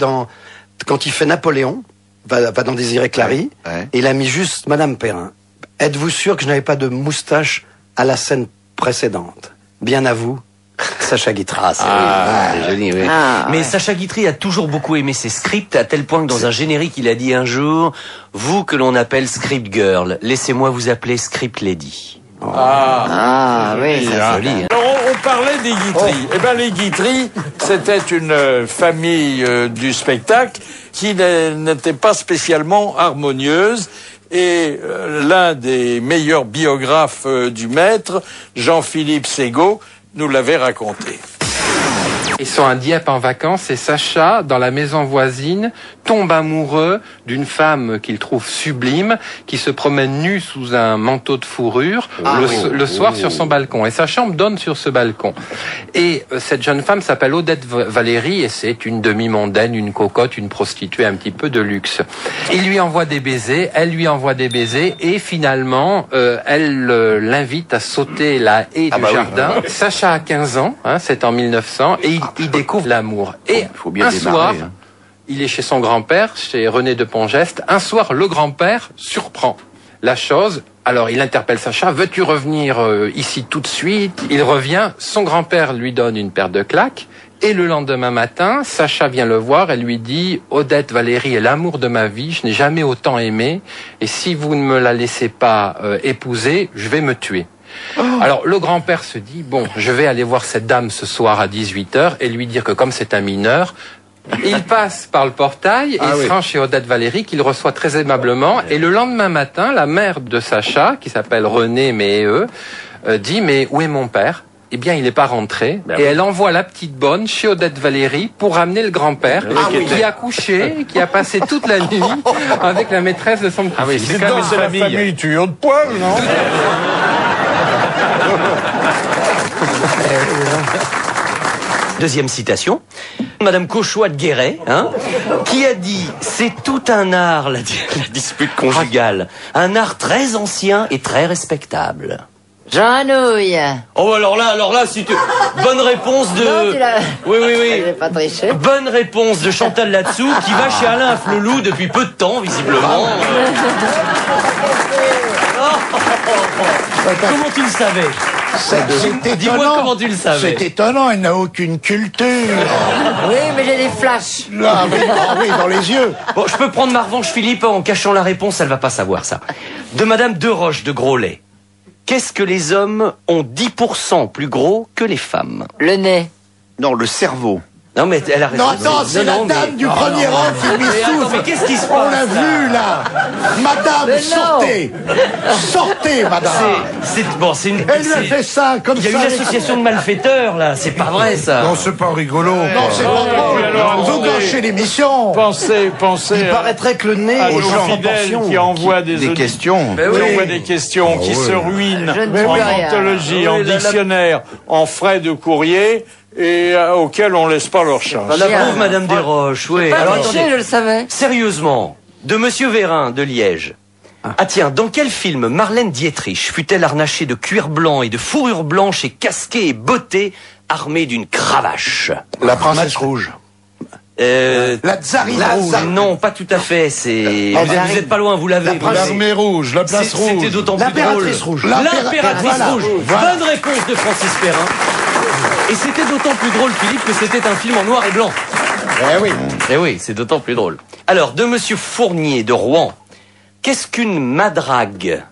quand il fait Napoléon, va dans Désiré Claré. Ouais. Et il a mis juste Madame Perrin. Êtes-vous sûr que je n'avais pas de moustache à la scène précédente? Bien à vous, Sacha Guitry. C'est joli, oui. Mais Ouais. Sacha Guitry a toujours beaucoup aimé ses scripts, à tel point que dans un générique, il a dit un jour, vous que l'on appelle script girl, laissez-moi vous appeler script lady. Ah oui. C'est joli, hein. Alors, on parlait des Guitry. Eh ben, les Guitry, c'était une famille du spectacle qui n'était pas spécialement harmonieuse. Et l'un des meilleurs biographes du maître, Jean-Philippe Ségaud, nous l'avait raconté. Ils sont à Dieppe en vacances et Sacha, dans la maison voisine, tombe amoureux d'une femme qu'il trouve sublime, qui se promène nue sous un manteau de fourrure le soir sur son balcon. Et sa chambre donne sur ce balcon. Et cette jeune femme s'appelle Odette Valérie et c'est une demi-mondaine, une cocotte, une prostituée un petit peu de luxe. Il lui envoie des baisers, elle lui envoie des baisers et finalement, elle l'invite à sauter la haie du jardin. Oui. Sacha a 15 ans, c'est en 1900, et il découvre l'amour. Et faut bien un démarrer, soir, hein. il est chez son grand-père, chez René de Pongeste. Un soir, le grand-père surprend la chose. Alors, il interpelle Sacha, veux-tu revenir ici tout de suite? Il revient, son grand-père lui donne une paire de claques. Et le lendemain matin, Sacha vient le voir et lui dit « Odette Valérie est l'amour de ma vie, je n'ai jamais autant aimé. Et si vous ne me la laissez pas épouser, je vais me tuer. » Alors le grand-père se dit, bon, je vais aller voir cette dame ce soir à 18h et lui dire que comme c'est un mineur, il passe par le portail et il se rend chez Odette Valérie qu'il reçoit très aimablement. Et le lendemain matin, la mère de Sacha, qui s'appelle Renée Méheux, dit, mais où est mon père? Eh bien, il n'est pas rentré. Et elle envoie la petite bonne chez Odette Valérie pour ramener le grand-père qui a couché, qui a passé toute la nuit avec la maîtresse de son petit fils. C'est dans la famille tuyau de poil, non? Deuxième citation, Madame Cauchois de Guéret, qui a dit « C'est tout un art, la dispute conjugale, un art très ancien et très respectable. » Jean Anouilh. Oh, alors là, si tu... Bonne réponse de... Non, tu l'as... Oui. J'ai pas triché. Bonne réponse de Chantal Latsou, qui va chez Alain Afflelou depuis peu de temps, visiblement. Comment tu le savais? Dis-moi comment tu le savais. C'est étonnant, elle n'a aucune culture. Oui, mais j'ai des flashs. Ah oui, dans les yeux. Bon, je peux prendre ma revanche, Philippe, en cachant la réponse, elle va pas savoir ça. De Madame Deroche de Groslay. Qu'est-ce que les hommes ont 10% plus gros que les femmes? Le nez. Non, le cerveau. Non, mais elle a raison. Non, attends, c'est la dame du premier rang qui Mais attends, mais qu'est-ce qui se passe? On l'a vu, là. Madame, Mais sortez. Sortez, madame. C'est une... Elle lui a fait ça, comme ça. Il y a une association de malfaiteurs, là. C'est pas vrai, ça. Non, c'est pas rigolo. Non, c'est pas drôle. alors, Vous gâchez l'émission. Pensez Il paraîtrait que le nez à est nos sans fidèles proportion. qui envoient des questions. qui envoient des questions, qui se ruinent Je ne en veux rien. anthologie, en Oui, dictionnaire, en frais de courrier, et auxquels on laisse pas leur chance. La pauvre Madame Desroches, oui. Pas Alors, triché, attendez. je le savais. Sérieusement, de Monsieur Vérin de Liège. Ah tiens, dans quel film Marlène Dietrich fut-elle harnachée de cuir blanc et de fourrure blanche et casquée et bottée, armée d'une cravache? La princesse rouge. La tsarine rouge. Non, pas tout à fait. C'est vous êtes pas loin, vous l'avez. L'armée rouge, la place rouge. C'était d'autant plus drôle. L'impératrice rouge. L'impératrice rouge. Voilà. Bonne réponse de Francis Perrin. Et c'était d'autant plus drôle, Philippe, que c'était un film en noir et blanc. Eh oui. Eh oui, c'est d'autant plus drôle. Alors, de Monsieur Fournier de Rouen, qu'est-ce qu'une madrague?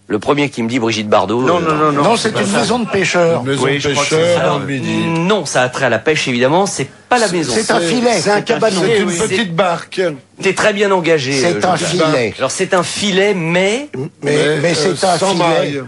Le premier qui me dit Brigitte Bardot. Non, c'est une maison de pêcheurs. Maison de pêcheurs dans le Midi. Non, ça a trait à la pêche, évidemment. C'est pas la maison. C'est un filet. C'est un cabanon. C'est une oui. petite barque. T'es très bien engagé. C'est un filet. Alors, c'est un filet, mais... Mais c'est un sans filet. maille.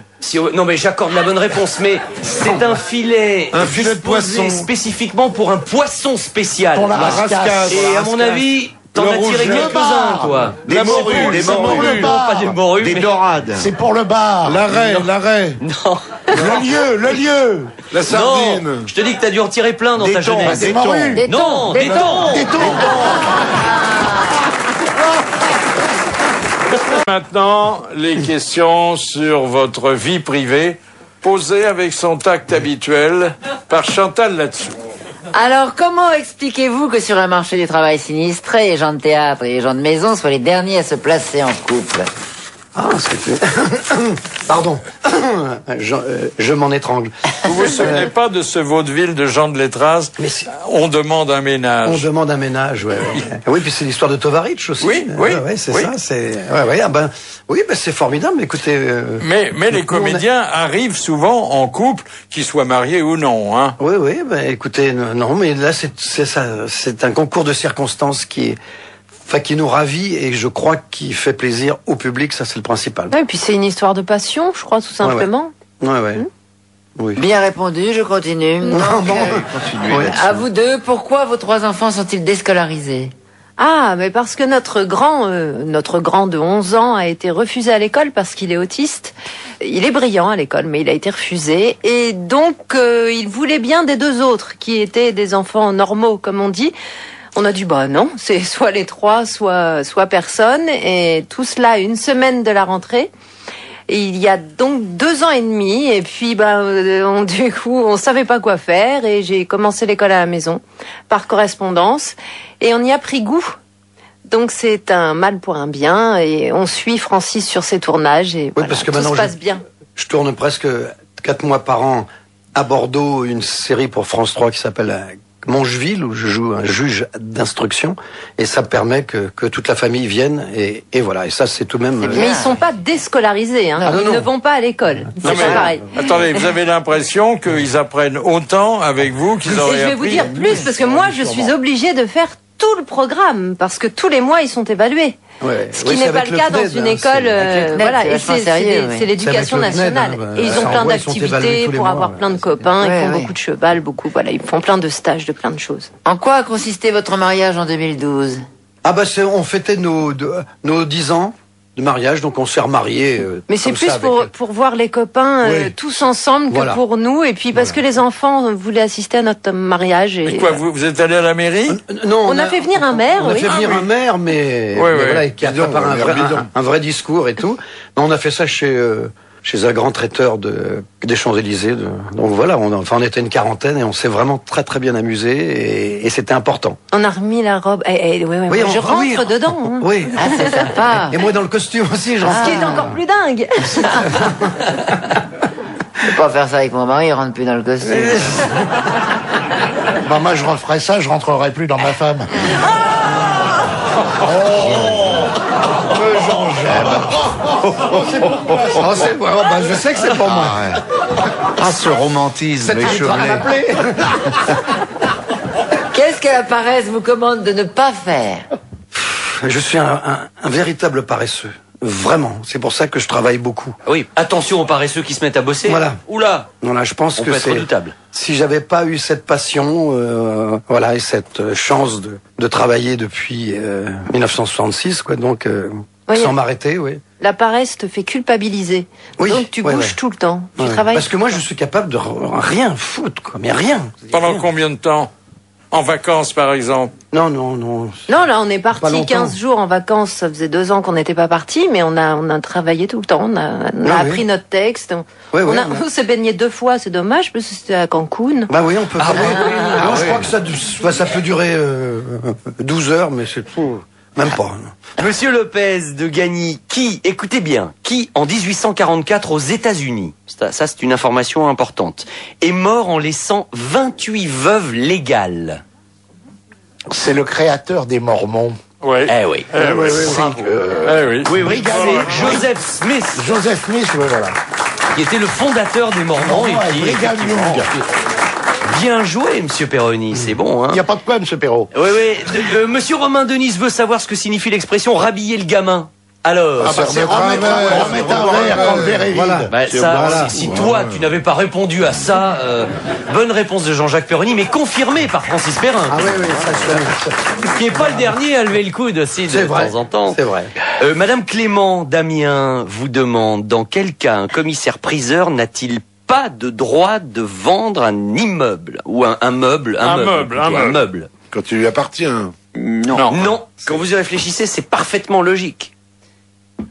Non, mais j'accorde la bonne réponse, mais c'est un filet... Un filet de disposé poisson. spécifiquement pour un poisson spécial. Pour la rascasse. Et à mon avis... T'en Le as tiré rouge, le quelques-uns, bar. toi. Des morues, des morues. Non, pas des morues, Des mais... dorades. C'est pour le bar. L'arrêt. Non, Le lieu. La sardine. non, je te dis que t'as dû en tirer plein dans ta thons, jeunesse. Des morues. Des Non, thons, des thons. Des thons. Maintenant, les questions sur votre vie privée, posées avec son tact habituel par Chantal là-dessous. Alors, comment expliquez-vous que sur un marché du travail sinistré, les gens de théâtre et les gens de maison soient les derniers à se placer en couple? Ah, c'était... Pardon. Je m'en étrangle. Vous vous souvenez pas de ce vaudeville de Jean de Létraz? Mais si. On demande un ménage. On demande un ménage, ouais. Oui, puis c'est l'histoire de Tovarich aussi. Oui, Ouais, c'est oui. ça, c'est... Oui, c'est formidable, écoutez... Mais les comédiens arrivent souvent en couple, qu'ils soient mariés ou non, hein. Oui, écoutez, non, mais là, c'est un concours de circonstances qui nous ravit et je crois qui fait plaisir au public, ça c'est le principal. Ouais, et puis c'est une histoire de passion, je crois, tout simplement. Ouais. Oui. Bien répondu, je continue. Non, bon. Oui. À vous deux, pourquoi vos 3 enfants sont-ils déscolarisés? Ah, mais parce que notre grand de 11 ans a été refusé à l'école parce qu'il est autiste. Il est brillant à l'école, mais il a été refusé. Et donc, il voulait bien des 2 autres, qui étaient des enfants normaux, comme on dit. On a dit, bah non, c'est soit les 3, soit personne. Et tout cela, 1 semaine de la rentrée. Et il y a donc 2 ans et demi. Et puis, du coup, on savait pas quoi faire. Et j'ai commencé l'école à la maison, par correspondance. Et on y a pris goût. Donc c'est un mal pour un bien. Et on suit Francis sur ses tournages. Et voilà, parce que tout maintenant, se passe bien. Je tourne presque 4 mois par an à Bordeaux, une série pour France 3 qui s'appelle Mongeville, où je joue un juge d'instruction, et ça permet que toute la famille vienne, et voilà, et ça c'est tout de même... Mais ils sont pas déscolarisés, hein. non, Ils ne vont pas à l'école. Non, C'est pas pareil. attendez, vous avez l'impression qu'ils apprennent autant avec vous qu'ils Et auraient je vais vous appris. dire plus, parce que moi je suis obligée de faire tout le programme, parce que tous les mois ils sont évalués. Ouais. Ce qui Oui, n'est c'est pas avec le cas dans CNED, une hein, école, Avec le CNED, voilà, c'est et vachement c'est sérieux, oui. l'éducation C'est avec le CNED, nationale. hein, Et ils ont ça plein envoie, ils sont évalués d'activités tous les pour mois, avoir ouais. plein de copains, Ouais, ils font ouais. beaucoup de cheval, ils font plein de stages de plein de choses. En quoi a consisté votre mariage en 2012? Ah on fêtait nos 10 ans de mariage, donc on s'est remariés. Mais c'est comme plus ça, avec- pour voir les copains Oui. tous ensemble que Voilà. pour nous, et puis parce que les enfants voulaient assister à notre mariage. Et Et quoi, vous êtes allé à la mairie? Non, On a fait venir un maire, On a oui. fait venir Ah, oui. un maire, mais Ouais, voilà, qui a Bidon, préparé un maire bidon. un vrai discours et tout. Non, on a fait ça chez un grand traiteur des Champs-Élysées. Donc voilà, on était une quarantaine et on s'est vraiment très très bien amusé et c'était important. On a remis la robe. Oui, Oui, je rentre oui, dedans. Hein. Oui. Ah, c'est sympa. Et moi dans le costume aussi, j'en Ce qui est encore plus dingue. Je peux pas faire ça avec mon mari, il rentre plus dans le costume. Bah, moi, je referais ça, je rentrerai plus dans ma femme. je sais que c'est pour moi. Ah, ce romantisme échevelé. Qu'est-ce que la paresse vous commande de ne pas faire? Je suis un véritable paresseux. Vraiment. C'est pour ça que je travaille beaucoup. Oui, attention aux paresseux qui se mettent à bosser. Voilà. Oula, Voilà, je pense on que peut être c'est... redoutable. Si j'avais pas eu cette passion, et cette chance de travailler depuis 1966, quoi, donc Oui. sans m'arrêter, oui. La paresse te fait culpabiliser. Oui, Donc tu ouais, bouges ouais. tout le temps. Tu Ouais. travailles. Parce que moi, je suis capable de rien foutre, quoi, mais rien. Pendant Rien. combien de temps? En vacances, par exemple? Non. Non, là, on est Pas parti longtemps. 15 jours en vacances. Ça faisait 2 ans qu'on n'était pas partis, mais on a travaillé tout le temps. On a appris notre texte. On s'est baigné 2 fois, c'est dommage, parce que c'était à Cancun. Bah oui, on peut. Je crois que ça peut durer 12 heures, mais c'est tout. Même pas. Monsieur Lopez de Gagny, écoutez bien, qui en 1844 aux États-Unis, ça c'est une information importante, est mort en laissant 28 veuves légales. C'est le créateur des Mormons. Oui. Eh oui. Oui. Oui, c'est Joseph Smith. Joseph Smith, oui, voilà. Qui était le fondateur des Mormons. Mormons, et qui, Brigham effectivement, Young. Bien joué, monsieur Perroni, c'est bon, hein. Il n'y a pas de quoi, monsieur Perrault. Oui. Monsieur Romain Denis veut savoir ce que signifie l'expression rhabiller le gamin. Alors, C'est remettre un verre quand le verre est vide. Voilà. bah, ça, si toi tu n'avais pas répondu à ça, bonne réponse de Jean-Jacques Perroni, mais confirmée par Francis Perrin, Ah oui, ça qui n'est pas le dernier à lever le coude aussi de temps en temps. C'est vrai. Madame Clément Damien vous demande dans quel cas un commissaire-priseur n'a-t-il pas de droit de vendre un immeuble ou un meuble. Quand tu lui appartiens. Non. Quand vous y réfléchissez, c'est parfaitement logique.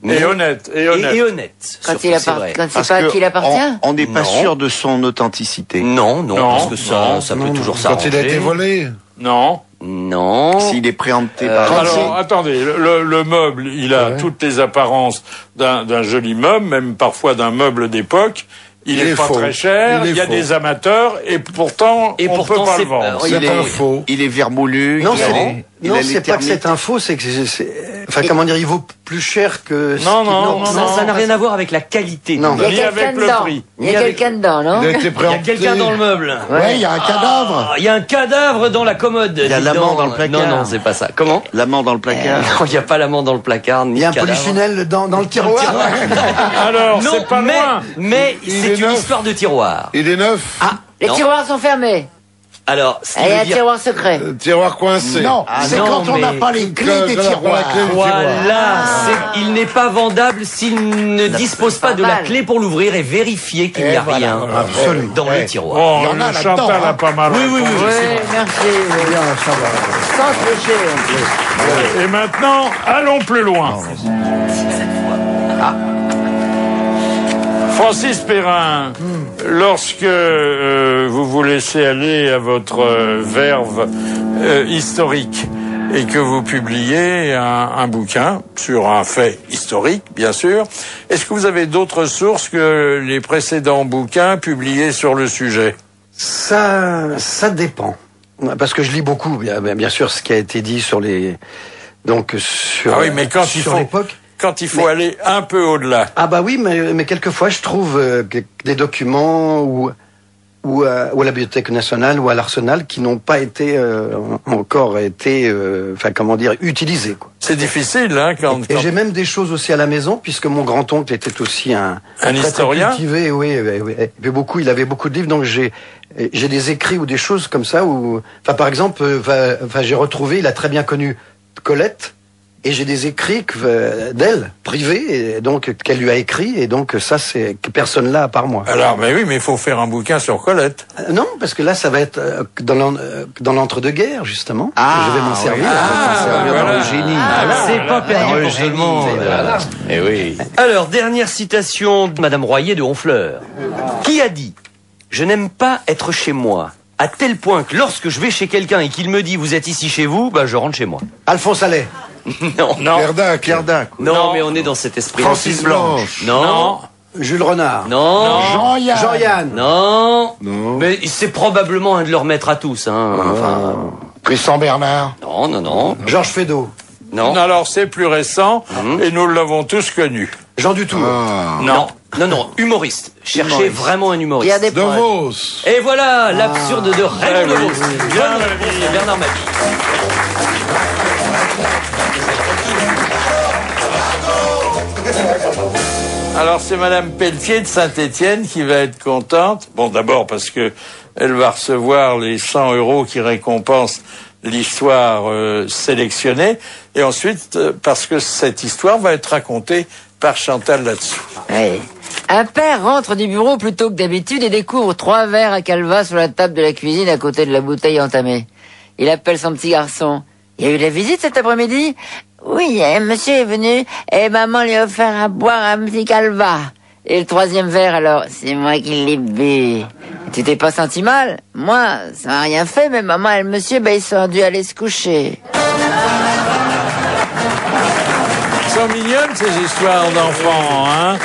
Et honnête. Et honnête. Quand surtout, il c'est vrai. quand c'est pas à qui il appartient. On n'est pas Non. sûr de son authenticité. Non, parce que ça peut toujours Quand s'arranger. il a été volé. Non. Non. S'il est préempté par... Alors, attendez, le meuble, il a toutes les apparences d'un joli meuble, même parfois d'un meuble d'époque. Il est pas faux. très cher, il y a faux. des amateurs, et pourtant, on peut pas le vendre. il C'est est- un faux. Il est vermoulu. Non, il a c'est pas que c'est un faux, c'est que enfin, comment dire, il vaut plus cher que. Non, ça n'a rien à voir avec la qualité. Non. du meuble. Il y a Ni quelqu'un avec le dedans. prix. Il y a quelqu'un dedans, non? Il a été Il y a préempté. quelqu'un dans le meuble. Ouais, il y a un cadavre. Il y a un cadavre dans la commode. Il y a dis l'amant donc. dans le placard. Non, c'est pas ça. Comment? L'amant dans le placard. Non, il n'y a pas l'amant dans le placard. Ni Il y a un le cadavre. polychinelle dans le tiroir. Alors, Non, c'est pas mais, loin. mais Il c'est est une neuf. histoire de tiroir. Il est neuf. Les Non. tiroirs sont fermés. Alors, ce qui Et il y a veut un dire... tiroir secret. Tiroir coincé. Non, c'est non, quand on n'a mais- pas les clés des Quand on n'a pas la tiroirs. clé du Voilà, il n'est pas vendable s'il ne dispose pas de la mal. clé pour l'ouvrir et vérifier qu'il n'y a voilà. rien Absolument. dans le tiroir. Bon, Il y en a le là-dedans, Chantal hein. a pas mal. Oui, répondu. Merci. Bien, ça va. Sans tricher, en plus. Et maintenant, allons plus loin. Francis Perrin, lorsque vous vous laissez aller à votre verve historique et que vous publiez un bouquin sur un fait historique, bien sûr, est-ce que vous avez d'autres sources que les précédents bouquins publiés sur le sujet? Ça dépend. Parce que je lis beaucoup, bien sûr, ce qui a été dit sur les. Donc, sur. Ah oui, mais quand sur l'époque. quand il faut aller un peu au-delà. Ah bah oui, mais quelquefois je trouve des documents ou à la Bibliothèque nationale ou à l'Arsenal qui n'ont pas été encore été, enfin comment dire, utilisés. Quoi. C'est difficile, hein, Et j'ai même des choses aussi à la maison puisque mon grand-oncle était aussi un très, historien. très cultivé, oui. Il avait beaucoup de livres, donc j'ai des écrits ou des choses comme ça où, enfin par exemple, j'ai retrouvé, il a très bien connu Colette. Et j'ai des écrits d'elle, privés, et donc qu'elle lui a écrit, et donc ça c'est que personne là à part moi. Alors, mais oui, mais il faut faire un bouquin sur Colette. Non, parce que là ça va être dans l'entre-deux-guerres justement. Ah, je vais m'en servir. voilà. Le génie. C'est pas perdu pour tout le monde. Eh oui. Alors, dernière citation de Madame Royer de Honfleur. Qui a dit « Je n'aime pas être chez moi ». À tel point que lorsque je vais chez quelqu'un et qu'il me dit vous êtes ici chez vous, bah je rentre chez moi. Alphonse Allais. Non, Pierre Dac. non, mais on est dans cet esprit. Francis Blanche. Non, Jules Renard. non, Jean-Yann. non. Non. Mais c'est probablement un de leurs maîtres à tous. Hein. Enfin, Tristan Bernard. non. Georges Feydeau. Non. Alors, c'est plus récent, et nous l'avons tous connu. Jean Dutour. Non, humoriste. Cherchez vraiment un Il y humoriste. a des De preuves. Vos. Et voilà l'absurde de Raymond oui, DeVos. oui. Bonne Bien réponse de Bernard Mabie. Alors, c'est Madame Pelletier de Saint-Étienne qui va être contente. Bon, d'abord parce que elle va recevoir les 100 € qui récompensent l'histoire sélectionnée. Et ensuite, parce que cette histoire va être racontée par Chantal là-dessous. Oui. Un père rentre du bureau plus tôt que d'habitude et découvre 3 verres à calva sur la table de la cuisine à côté de la bouteille entamée. Il appelle son petit garçon. Il y a eu de la visite cet après-midi? Oui, monsieur est venu et maman lui a offert à boire un petit calva. Et le troisième verre, alors, c'est moi qui l'ai bu. Tu t'es pas senti mal? Moi, ça m'a rien fait, mais maman et le monsieur, ils sont dû aller se coucher. Elles sont mignonnes, ces histoires d'enfants, hein.